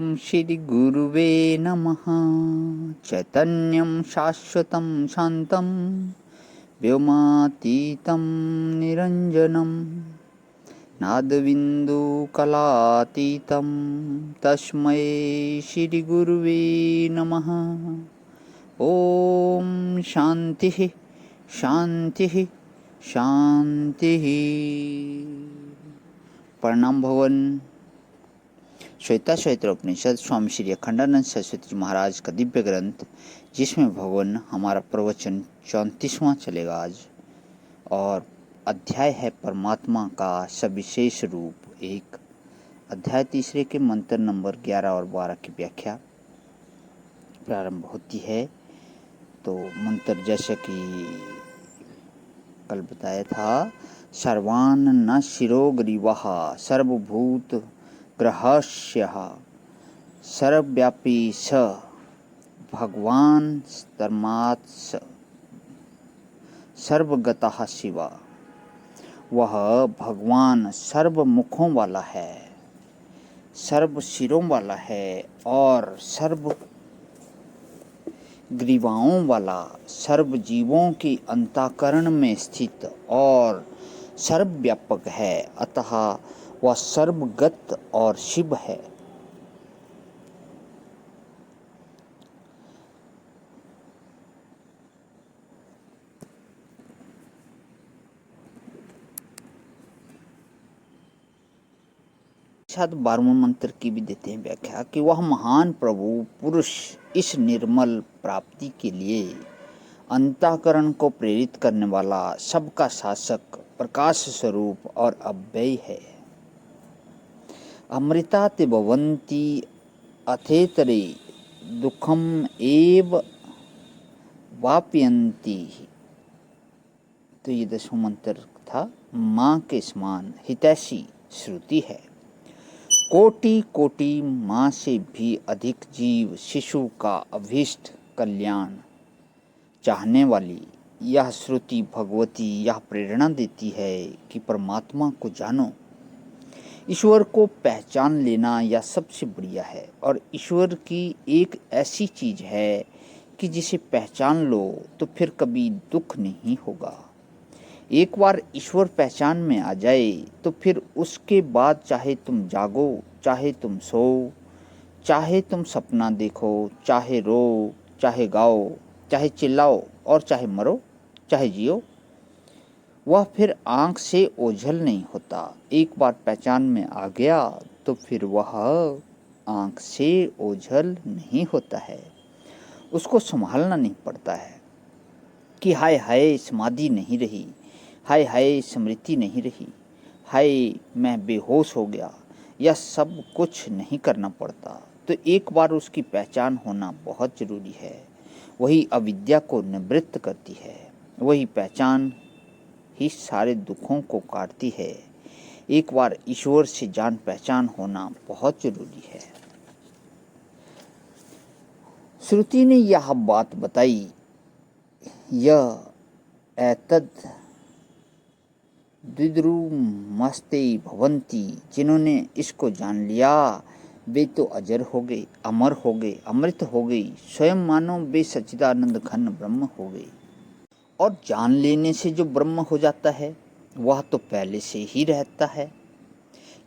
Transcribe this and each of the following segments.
श्री गुरुवे नमः। चैतन्यं शाश्वतं शान्तं व्योमातीतं निरञ्जनं नादबिन्दुकलातीतं तस्मै श्री गुरुवे नमः। ओम शांति शांति शांति। प्रणाम भवन। श्वेता श्वेत्र उपनिषद स्वामी श्री अखंडानंद सरस्वती जी महाराज का दिव्य ग्रंथ, जिसमें भगवान हमारा प्रवचन 34वां चलेगा आज, और अध्याय है परमात्मा का सविशेष रूप। एक अध्याय तीसरे के मंत्र नंबर 11 और 12 की व्याख्या प्रारंभ होती है। तो मंत्र जैसे कि कल बताया था, सर्वान् न शिरोग्रीवः सर्वभूत ग्रहस्यः सर्वव्यापी स भगवान तस्मात् सर्वगतः शिव। वह भगवान सर्व मुखों वाला है, सर्व सिरों वाला है और सर्व ग्रीवाओं वाला, सर्व जीवों की अंतःकरण में स्थित और सर्वव्यापक है। अतः वह सर्वगत और शिव है। साथ 12वें मंत्र की भी देते हैं व्याख्या कि वह महान प्रभु पुरुष इस निर्मल प्राप्ति के लिए अंतःकरण को प्रेरित करने वाला, सबका शासक, प्रकाश स्वरूप और अव्यय है। अमृता ते भवन्ति अथेतरे दुखम एव वापयन्ति। तो ये 10वां मंत्र था। माँ के समान हितैषी श्रुति है। कोटि कोटि माँ से भी अधिक जीव शिशु का अभीष्ट कल्याण चाहने वाली यह श्रुति भगवती यह प्रेरणा देती है कि परमात्मा को जानो। ईश्वर को पहचान लेना यह सबसे बढ़िया है, और ईश्वर की एक ऐसी चीज है कि जिसे पहचान लो तो फिर कभी दुख नहीं होगा। एक बार ईश्वर पहचान में आ जाए तो फिर उसके बाद चाहे तुम जागो, चाहे तुम सो, चाहे तुम सपना देखो, चाहे रो, चाहे गाओ, चाहे चिल्लाओ और चाहे मरो, चाहे जियो, वह फिर आंख से ओझल नहीं होता। एक बार पहचान में आ गया तो फिर वह आंख से ओझल नहीं होता है। उसको संभालना नहीं पड़ता है कि हाय हाय समाधि नहीं रही, हाय हाय स्मृति नहीं रही, हाय मैं बेहोश हो गया। यह सब कुछ नहीं करना पड़ता। तो एक बार उसकी पहचान होना बहुत जरूरी है। वही अविद्या को निवृत्त करती है। वही पहचान ही सारे दुखों को काटती है। एक बार ईश्वर से जान पहचान होना बहुत जरूरी है। श्रुति ने यह बात बताई, यह एतद द्विद्रुमस्ते भवन्ति। जिन्होंने इसको जान लिया वे तो अजर हो गए, अमर हो गए, अमृत हो गई। स्वयं मानो वे सच्चिदानंद घन ब्रह्म हो गए। और जान लेने से जो ब्रह्म हो जाता है वह तो पहले से ही रहता है।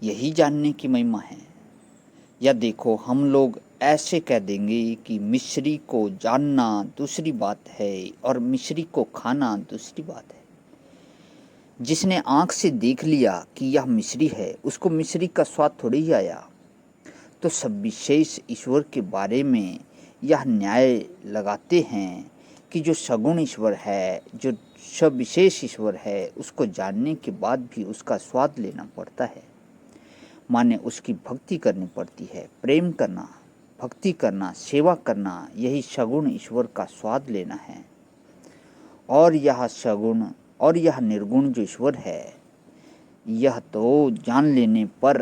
यही जानने की महिमा है। या देखो, हम लोग ऐसे कह देंगे कि मिश्री को जानना दूसरी बात है और मिश्री को खाना दूसरी बात है। जिसने आंख से देख लिया कि यह मिश्री है, उसको मिश्री का स्वाद थोड़ी ही आया। तो सब विशेष ईश्वर के बारे में यह न्याय लगाते हैं कि जो सगुण ईश्वर है, जो सब विशेष ईश्वर है, उसको जानने के बाद भी उसका स्वाद लेना पड़ता है। माने उसकी भक्ति करनी पड़ती है। प्रेम करना, भक्ति करना, सेवा करना, यही सगुण ईश्वर का स्वाद लेना है। और यह सगुण और यह निर्गुण जो ईश्वर है, यह तो जान लेने पर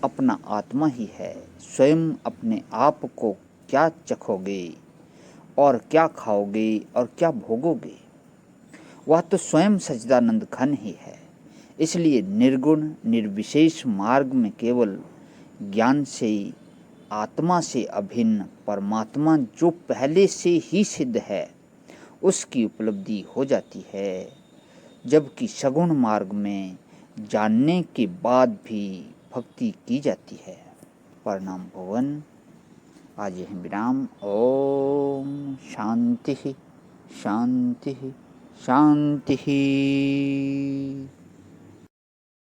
अपना आत्मा ही है। स्वयं अपने आप को क्या चखोगे और क्या खाओगे और क्या भोगोगे, वह तो स्वयं सच्चिदानंद घन ही है। इसलिए निर्गुण निर्विशेष मार्ग में केवल ज्ञान से आत्मा से अभिन्न परमात्मा जो पहले से ही सिद्ध है उसकी उपलब्धि हो जाती है, जबकि सगुण मार्ग में जानने के बाद भी भक्ति की जाती है। प्रणाम भुवन। आज यहीं विराम। ओम शांति शांति शांति।